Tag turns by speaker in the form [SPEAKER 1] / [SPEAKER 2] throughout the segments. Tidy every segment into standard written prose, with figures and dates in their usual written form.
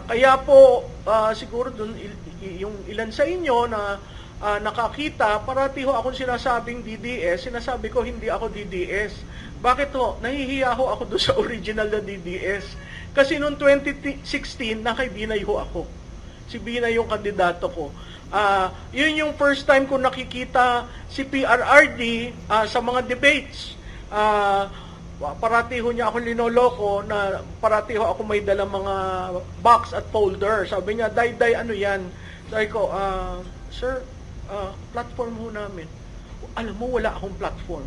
[SPEAKER 1] Kaya po, siguro dun, yung ilan sa inyo na nakakita, parati ho akong sinasabing DDS, sinasabi ko hindi ako DDS. Bakit ho? Nahihiya ho ako doon sa original na DDS. Kasi noong 2016, kay Binay ho ako. Si Binay yung kandidato ko. Yun yung first time ko nakikita si PRRD sa mga debates. Parati ho niya ako linoloko na parati ho ako may dalang mga box at folder. Sabi niya, Day, ano yan? Sabi ko, sir, platform ho namin. Alam mo, wala akong platform.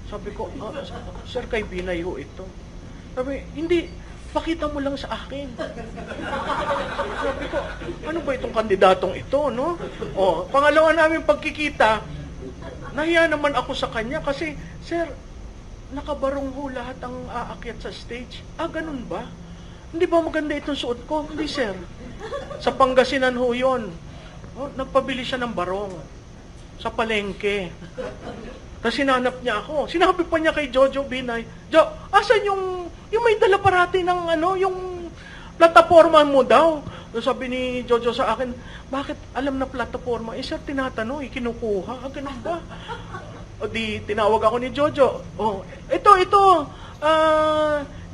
[SPEAKER 1] Sabi ko, sir, kay Binay ho ito. Sabi, hindi, pakita mo lang sa akin. Sabi ko, ano ba itong kandidatong ito, no? Pangalawa namin pagkikita, nahiya naman ako sa kanya kasi, sir, nakabarong ho lahat ang aakyat sa stage. Ganun ba? Hindi ba maganda itong suot ko? Hindi, sir. Sa Pangasinan ho yun. Nagpabili siya ng barong sa palengke. Tapos sinanap niya ako. Sinabi pa niya kay Jojo Binay, asan yung may dala parati ng yung plataforma mo daw? Sabi ni Jojo sa akin, bakit alam na plataforma? Sir, tinatanong, kinukuha. Ganun ba? Di tinawag ako ni Jojo. Ito.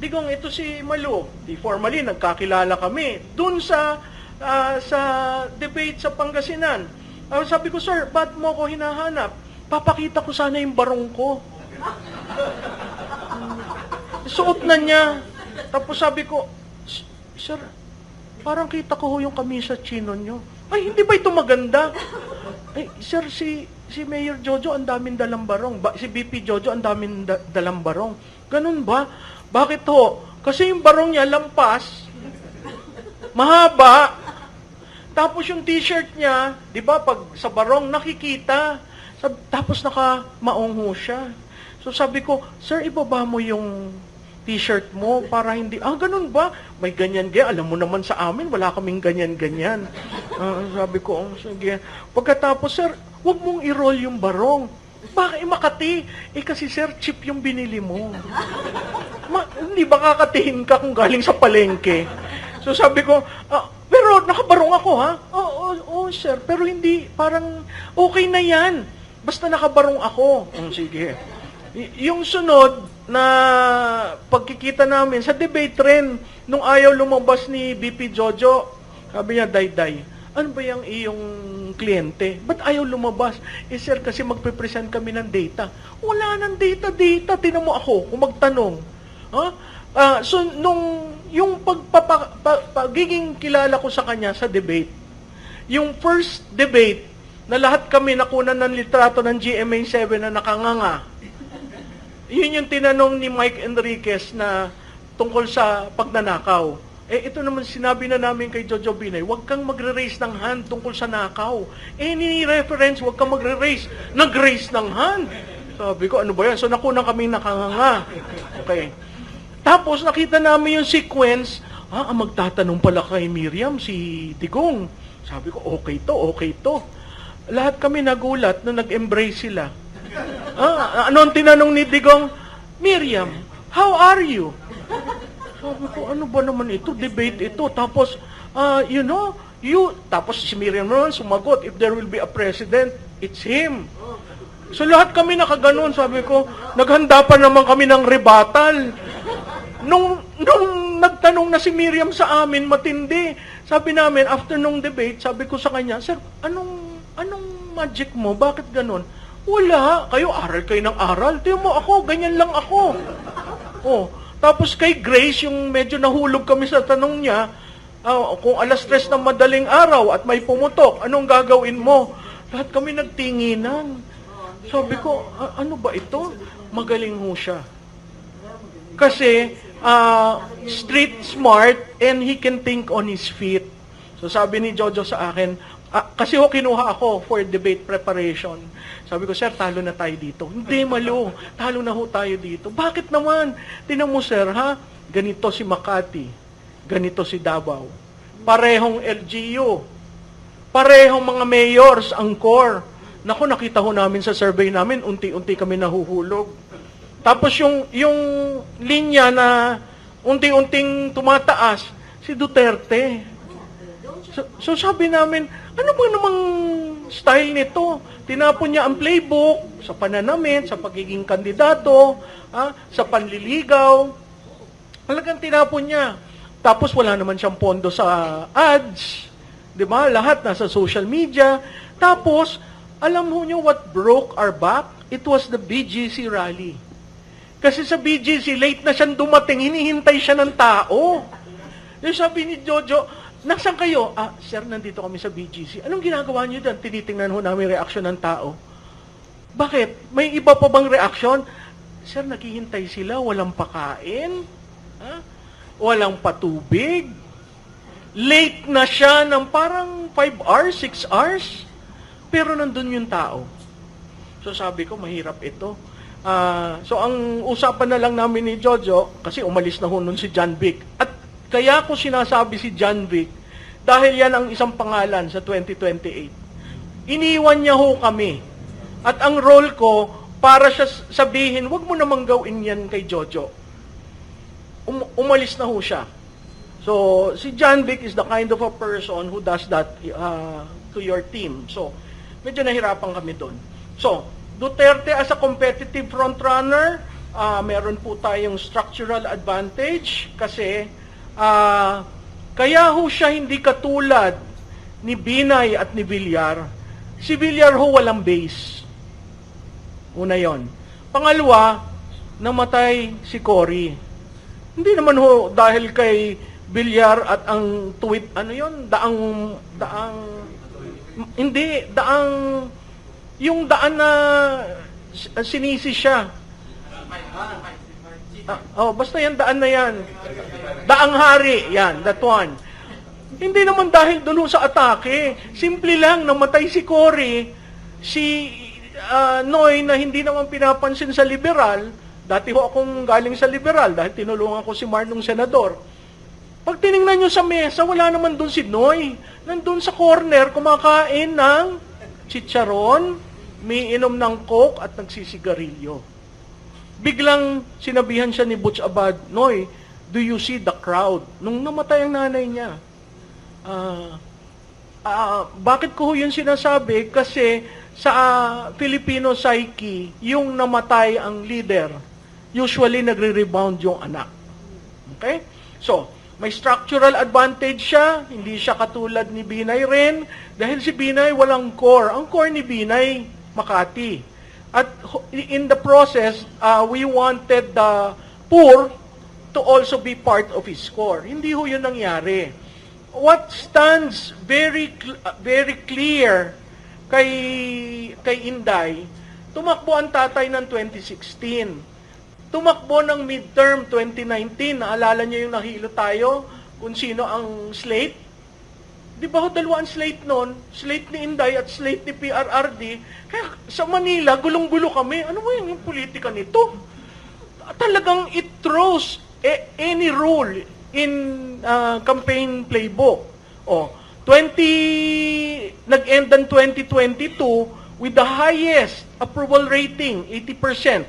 [SPEAKER 1] Digong, ito si Malu. Di formally, nagkakilala kami. Doon sa debate sa Pangasinan. Sabi ko, sir, ba't mo ko hinahanap? Papakita ko sana yung barong ko. Suot na niya. Tapos sabi ko, sir, parang kita ko yung kamisa chino nyo. Ay, hindi ba ito maganda? Ay, sir, si Mayor Jojo, ang daming dalang barong. Si BP Jojo, ang daming dalang barong. Ganun ba? Bakit ho? Kasi yung barong niya, lampas, mahaba, tapos yung t-shirt niya, di ba, pag sa barong, nakikita. Tapos naka-maong ho siya. So sabi ko, sir, ibaba mo yung t-shirt mo para hindi, ganun ba? May ganyan-ganyan. Alam mo naman sa amin, wala kaming ganyan-ganyan. Sabi ko, sige. Pagkatapos, sir, huwag mong i-roll yung barong. Bakit Makati? Kasi sir, cheap yung binili mo. Hindi ba kakatihin ka kung galing sa palengke? So sabi ko, pero nakabarong ako ha? Oo, sir, pero hindi, parang okay na yan. Basta nakabarong ako. Sige. Yung sunod na pagkikita namin, sa debate rin, nung ayaw lumabas ni BP Jojo, sabi niya, Day, ano ba yung iyong kliyente? Ba't ayaw lumabas? Sir, kasi magpe-present kami ng data. Wala ng data. Tinan mo ako kung magtanong. So, yung pagiging kilala ko sa kanya sa debate, yung first debate, na lahat kami nakunan ng litrato ng GMA7 na nakanganga, yun yung tinanong ni Mike Enriquez na tungkol sa pagnanakaw. Ito naman sinabi na namin kay Jojo Binay, huwag kang magre-raise ng hand tungkol sa nakaw. Any reference, huwag kang magre-raise. Nag-raise ng hand. Sabi ko, ano ba yan? So nakunan kami nakanganga. Okay. Tapos nakita namin yung sequence, ang magtatanong pala kay Miriam, si Digong. Sabi ko, okay to. Lahat kami nagulat na nag-embrace sila. Ano ang tinanong ni Digong? Miriam, how are you? Sabi ko, ano ba naman ito? Debate ito. Tapos, tapos si Miriam naman sumagot, if there will be a president, it's him. So lahat kami nakaganon. Sabi ko, naghanda pa naman kami ng rebuttal. Nung nagtanong na si Miriam sa amin, matindi. Sabi namin, after nung debate, sabi ko sa kanya, sir, anong magic mo? Bakit ganon? Wala. Aral kayo ng aral. Tiyo mo ako, ganyan lang ako. Tapos kay Grace, yung medyo nahulog kami sa tanong niya, kung alas 3 ng madaling araw at may pumutok, anong gagawin mo? Lahat kami nagtinginan. Sabi ko, ano ba ito? Magaling ho siya. Kasi, street smart and he can think on his feet. So sabi ni Jojo sa akin, kasi kinuha ako for debate preparation. Sabi ko, sir, talo na tayo dito. Hindi, Malu. Talo na ho tayo dito. Bakit naman? Tingnan mo, sir, ha? Ganito si Makati. Ganito si Davao. Parehong LGU. Parehong mga mayors, ang core. Naku, nakita ho namin sa survey namin, unti-unti kami nahuhulog. Tapos yung linya na unti-unting tumataas, si Duterte. So sabi namin, ano ba namang style nito? Tinapon niya ang playbook sa pananamit, sa pagiging kandidato, sa panliligaw. Talagang tinapon niya. Tapos wala naman siyang pondo sa ads. 'Di ba? Lahat nasa social media. Tapos, alam mo niyo what broke our back? It was the BGC rally. Kasi sa BGC, late na siyang dumating, hinihintay siya ng tao. Yung sabi ni Jojo, nasaan kayo? Sir, nandito kami sa BGC. Anong ginagawa niyo dyan? Tinitingnan ho namin reaksyon ng tao. Bakit? May iba pa bang reaksyon? Sir, naghihintay sila, walang pakain, walang patubig. Late na siya ng parang 5 hours, 6 hours. Pero nandun yung tao. So sabi ko, mahirap ito. So ang usapan na lang namin ni Jojo, kasi umalis na ho nun si John Vic. At kaya ko sinasabi si John Vic, dahil yan ang isang pangalan sa 2028. Iniwan niya ho kami. At ang role ko, para siya sabihin, wag mo namang gawin yan kay Jojo. Umalis na ho siya. So, si John Vic is the kind of a person who does that to your team. So, medyo nahirapan kami doon. So, Duterte as a competitive frontrunner, meron po tayong structural advantage kasi kaya ho siya hindi katulad ni Binay at ni Villar. Si Villar ho walang base. Una yon. Pangalawa, namatay si Cory. Hindi naman ho dahil kay Villar at ang tweet, ano yon? Yung daan na sinisi siya. Basta yan, daan na yan. Daang hari, yan, that one. Hindi naman dahil doon sa atake. Simple lang, namatay si Cory, si Noy na hindi naman pinapansin sa liberal. Dati ho akong galing sa liberal dahil tinulungan ko si Marnong senador. Pag tinignan nyo sa mesa, wala naman doon si Noy. Nandun sa corner, kumakain ng chicharon, may inom ng coke at nagsisigarilyo. Biglang sinabihan siya ni Butch Abad, Noy, do you see the crowd? Nung namatay ang nanay niya. Bakit ko yun sinasabi? Kasi sa Filipino psyche, yung namatay ang leader, usually nagre-rebound yung anak. Okay? So, may structural advantage siya, hindi siya katulad ni Binay rin, dahil si Binay walang core. Ang core ni Binay, Makati. At in the process, we wanted the poor to also be part of his core. Hindi ho yun nangyari. What stands very clear kay Inday, tumakbo ang tatay ng 2016. Tumakbo ng midterm 2019, naalala niyo yung nahilo tayo kung sino ang slate? Di ba ho dalawa ang slate nun? Slate ni Inday at slate ni PRRD. Kaya sa Manila, gulong-gulo kami. Ano ba yung politika nito? Talagang it throws any rule in campaign playbook. Nag-end ang 2022 with the highest approval rating, 80%.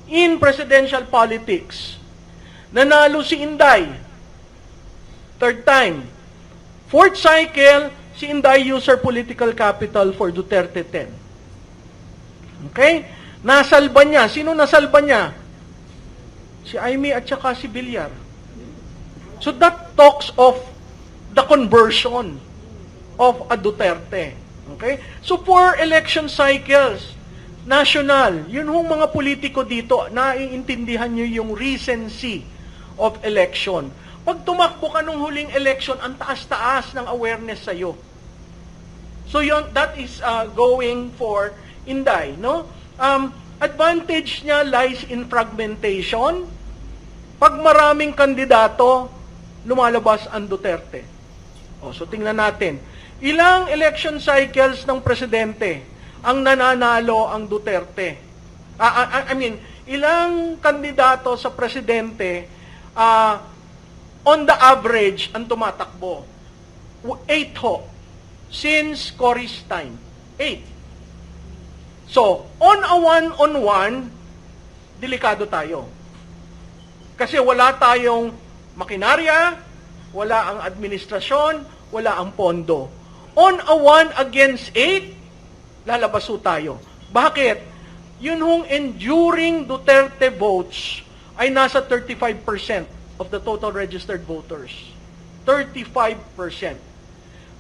[SPEAKER 1] In presidential politics. Nanalo si Inday. Third time. Fourth cycle, si Inday used her political capital for Duterte 10. Okay? Nasalba niya. Sino nasalba niya? Si Aimee at saka si Villar. So that talks of the conversion of a Duterte. Okay? So 4 election cycles, national, yun hong mga politiko dito, naiintindihan nyo yung recency of election. Pag tumakbo ka nung huling election, ang taas-taas ng awareness sa'yo. So yun, that is going for Inday. No? Advantage niya lies in fragmentation. Pag maraming kandidato, lumalabas ang Duterte. So tingnan natin. Ilang election cycles ng presidente ang nananalo ang Duterte? Ilang kandidato sa presidente on the average ang tumatakbo? 8 ho. Since Cory's time. 8. So, on a one-on-one, delikado tayo. Kasi wala tayong makinarya, wala ang administrasyon, wala ang pondo. On a 1 against 8, lalabas ho tayo. Bakit? Yun hong enduring Duterte votes ay nasa 35% of the total registered voters. 35%.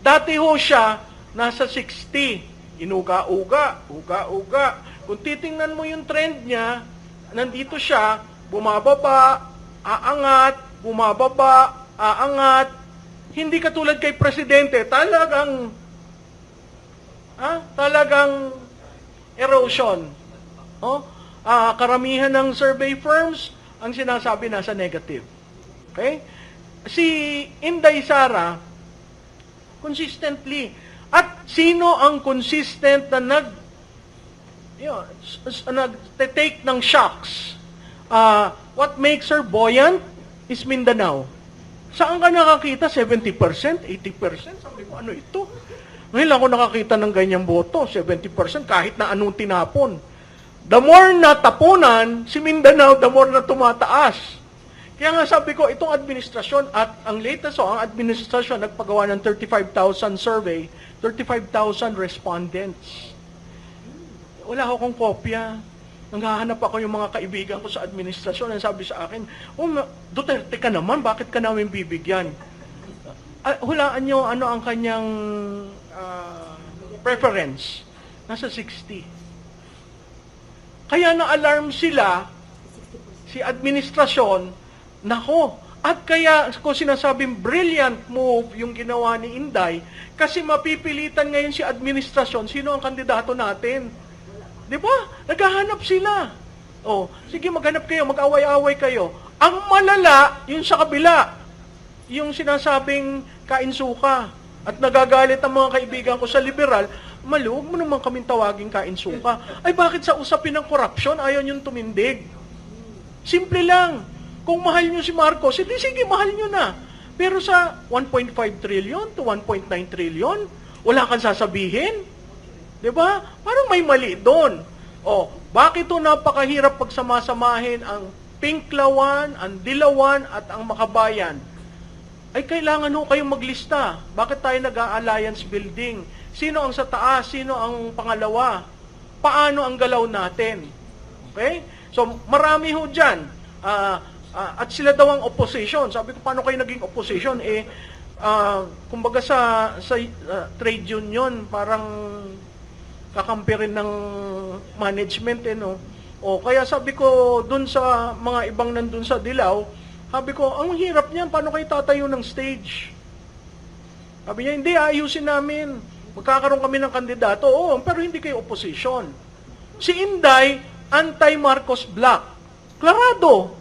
[SPEAKER 1] Dati ho siya, nasa 60. Inuga-uga, uga-uga. Kung titingnan mo yung trend niya, nandito siya, bumababa, aangat, bumababa, aangat. Hindi katulad kay Presidente, talagang erosion. Karamihan ng survey firms, ang sinasabi nasa negative. Okay? Si Inday Sara, consistently. At sino ang consistent na nag-take ng shocks? What makes her buoyant is Mindanao. Saan ka nakakita? 70%? 80%? Sabi ko, ano ito? Ngayon lang ako nakakita ng ganyang boto, 70%, kahit na anong tinapon. The more na tapunan, si Mindanao, the more na tumataas. Kaya nga sabi ko, itong administrasyon at ang latest, ang administrasyon nagpagawa ng 35,000 survey, 35,000 respondents. Wala akong kopya. Nanghahanap ako yung mga kaibigan ko sa administrasyon. Ang sabi sa akin, Duterte ka naman, bakit ka namin bibigyan? Hulaan nyo ano ang kanyang preference. Nasa 60. Kaya na-alarm sila, si administrasyon, nako, at kaya ko sinasabing brilliant move yung ginawa ni Inday, kasi mapipilitan ngayon si administrasyon, sino ang kandidato natin? Di ba? Naghahanap sila. Sige, maghanap kayo, mag-away-away kayo. Ang malala, yung sa kabila, yung sinasabing kainsuka, at nagagalit ang mga kaibigan ko sa liberal, maluwag mo naman kaming tawaging kainsuka. Ay, bakit sa usapin ng korupsyon, ayaw niyong tumindig? Simple lang. Kung mahal niyo si Marcos, hindi sige, mahal niyo na. Pero sa 1.5 trillion to 1.9 trillion, wala kang sasabihin. Diba? Parang may mali doon. Bakit ito napakahirap pagsamasamahin ang Pinklawan, ang Dilawan, at ang Makabayan? Ay kailangan ho kayong maglista. Bakit tayo nag-alliance building? Sino ang sa taas? Sino ang pangalawa? Paano ang galaw natin? Okay? So, marami ho dyan. At sila daw ang opposition. Sabi ko, paano kayo naging opposition? Kumbaga sa trade union, parang kakampi rin ng management, no? Kaya sabi ko, dun sa mga ibang nandun sa Dilaw, sabi ko, ang hirap niyan, paano kayo tatayo ng stage? Sabi niya, hindi, ayusin namin. Magkakaroon kami ng kandidato. Pero hindi kayo opposition. Si Inday, anti-Marcos Black. Klarado.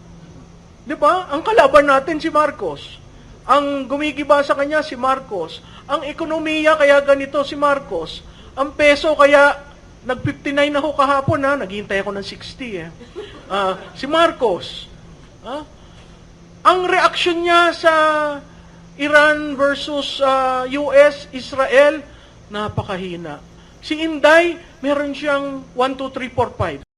[SPEAKER 1] Di ba? Ang kalaban natin si Marcos. Ang gumigiba sa kanya si Marcos. Ang ekonomiya kaya ganito si Marcos. Ang peso kaya nag-59 ako kahapon, naghihintay ako ng 60 si Marcos. Ang reaksyon niya sa Iran versus US, Israel, napakahina. Si Inday, meron siyang 1, 2, 3, 4, 5.